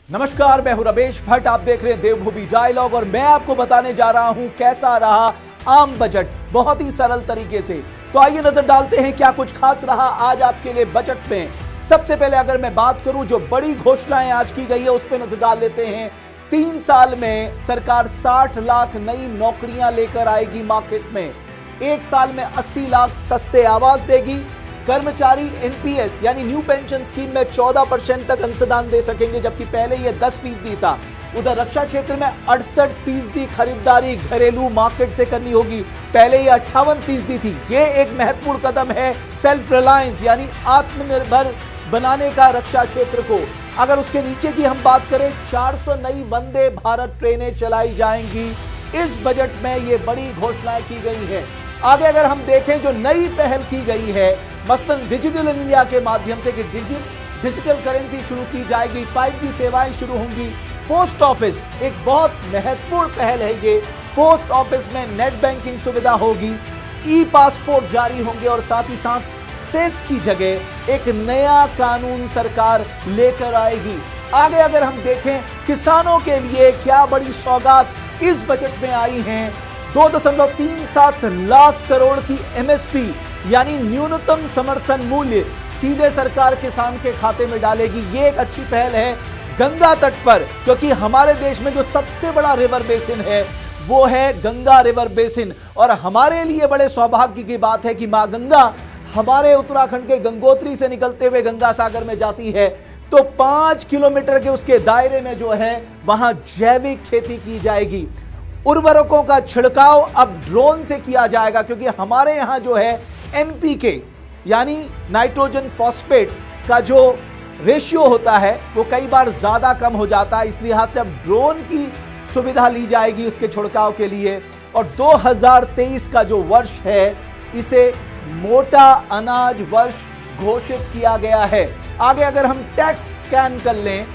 नमस्कार, मैं हूं रमेश भट्ट। आप देख रहे हैं देवभूमि डायलॉग और मैं आपको बताने जा रहा हूं कैसा रहा आम बजट, बहुत ही सरल तरीके से। तो आइए नजर डालते हैं क्या कुछ खास रहा आज आपके लिए बजट में। सबसे पहले अगर मैं बात करूं जो बड़ी घोषणाएं आज की गई है उस पर नजर डाल लेते हैं। 3 साल में सरकार 60 लाख नई नौकरियां लेकर आएगी मार्केट में। 1 साल में 80 लाख सस्ते आवास देगी। कर्मचारी एनपीएस यानी न्यू पेंशन स्कीम में 14% तक अंशदान दे सकेंगे, जबकि पहले यह 10% था। उधर रक्षा क्षेत्र में 68% खरीदारी घरेलू मार्केट से करनी होगी, पहले यह 58% थी। यह एक महत्वपूर्ण कदम है सेल्फ रिलायंस यानी आत्मनिर्भर बनाने का रक्षा क्षेत्र को। अगर उसके नीचे की हम बात करें, 400 नई वंदे भारत ट्रेनें चलाई जाएंगी। इस बजट में ये बड़ी घोषणाएं की गई है। आगे अगर हम देखें जो नई पहल की गई है, मसलन डिजिटल इंडिया के माध्यम से कि डिजिटल करेंसी शुरू की जाएगी, 5G सेवाएं शुरू होंगी। पोस्ट ऑफिस एक बहुत महत्वपूर्ण पहल है ये। पोस्ट ऑफिस में नेट बैंकिंग सुविधा होगी, ई पासपोर्ट जारी होंगे और साथ ही साथ सेस की जगह एक नया कानून सरकार लेकर आएगी। आगे अगर हम देखें किसानों के लिए क्या बड़ी सौगात इस बजट में आई हैं। 2.37 लाख करोड़ की एमएसपी यानी न्यूनतम समर्थन मूल्य सीधे सरकार किसान के खाते में डालेगी। ये एक अच्छी पहल है गंगा तट पर, क्योंकि हमारे देश में जो सबसे बड़ा रिवर बेसिन है वो है गंगा रिवर बेसिन। और हमारे लिए बड़े सौभाग्य की बात है कि मां गंगा हमारे उत्तराखंड के गंगोत्री से निकलते हुए गंगा सागर में जाती है। तो 5 किलोमीटर के उसके दायरे में जो है वहां जैविक खेती की जाएगी। उर्वरकों का छिड़काव अब ड्रोन से किया जाएगा, क्योंकि हमारे यहां जो है एनपीके यानी नाइट्रोजन फॉस्फेट का जो रेशियो होता है वो कई बार ज्यादा कम हो जाता है। इसलिए हाथ से अब ड्रोन की सुविधा ली जाएगी उसके छिड़काव के लिए। और 2023 का जो वर्ष है इसे मोटा अनाज वर्ष घोषित किया गया है। आगे अगर हम टैक्स स्कैन कर लें,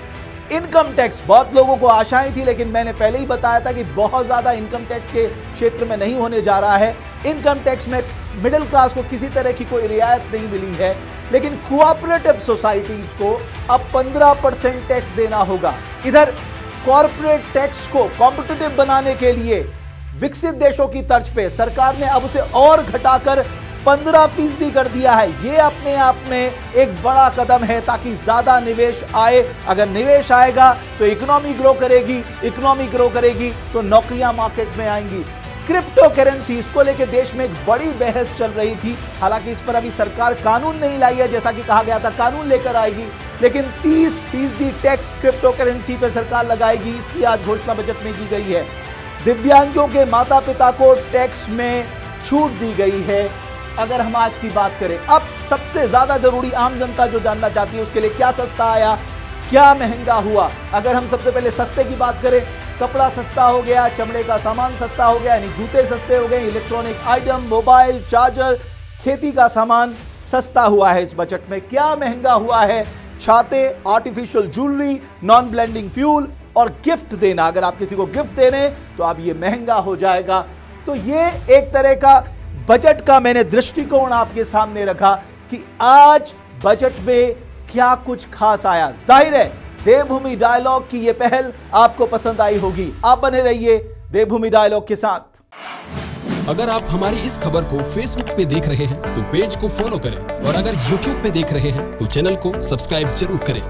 इनकम टैक्स, बहुत लोगों को आशाएं थी, लेकिन मैंने पहले ही बताया था कि बहुत ज्यादा इनकम टैक्स के क्षेत्र में नहीं होने जा रहा है। इनकम टैक्स में मिडिल क्लास को किसी तरह की कोई रियायत नहीं मिली है, लेकिन कोऑपरेटिव सोसाइटीज को अब 15% टैक्स देना होगा। इधर कॉर्पोरेट टैक्स को कॉम्पिटिटिव बनाने के लिए विकसित देशों की तर्ज पे सरकार ने अब उसे और घटाकर 15% कर दिया है। यह अपने आप में एक बड़ा कदम है ताकि ज्यादा निवेश आए। अगर निवेश आएगा तो इकोनॉमी ग्रो करेगी, इकोनॉमी ग्रो करेगी तो नौकरियां मार्केट में आएंगी। क्रिप्टो करेंसी, इसको लेकर देश में एक बड़ी बहस चल रही थी। हालांकि इस पर अभी सरकार कानून नहीं लाई है, जैसा कि कहा गया था कानून लेकर आएगी, लेकिन 30% टैक्स क्रिप्टो करेंसी पर सरकार लगाएगी। इसकी आज घोषणा बजट में की गई है। दिव्यांगों के माता पिता को टैक्स में छूट दी गई है। अगर हम आज की बात करें, अब सबसे ज्यादा जरूरी आम जनता जो जानना चाहती है उसके लिए क्या सस्ता आया, क्या महंगा हुआ। अगर हम सबसे पहले सस्ते की बात करें, कपड़ा सस्ता हो गया, चमड़े का सामान सस्ता हो गया यानी जूते सस्ते हो गए, इलेक्ट्रॉनिक आइटम, मोबाइल, चार्जर, खेती का सामान सस्ता हुआ है इस बजट में। क्या महंगा हुआ है, छाते, artificial jewellery, non blending fuel और गिफ्ट देना। अगर आप किसी को गिफ्ट दे रहे हैं तो अब ये महंगा हो जाएगा। तो ये एक तरह का बजट का मैंने दृष्टिकोण आपके सामने रखा कि आज बजट में क्या कुछ खास आया। जाहिर है देवभूमि डायलॉग की यह पहल आपको पसंद आई होगी। आप बने रहिए देवभूमि डायलॉग के साथ। अगर आप हमारी इस खबर को फेसबुक पे देख रहे हैं तो पेज को फॉलो करें और अगर यूट्यूब पे देख रहे हैं तो चैनल को सब्सक्राइब जरूर करें।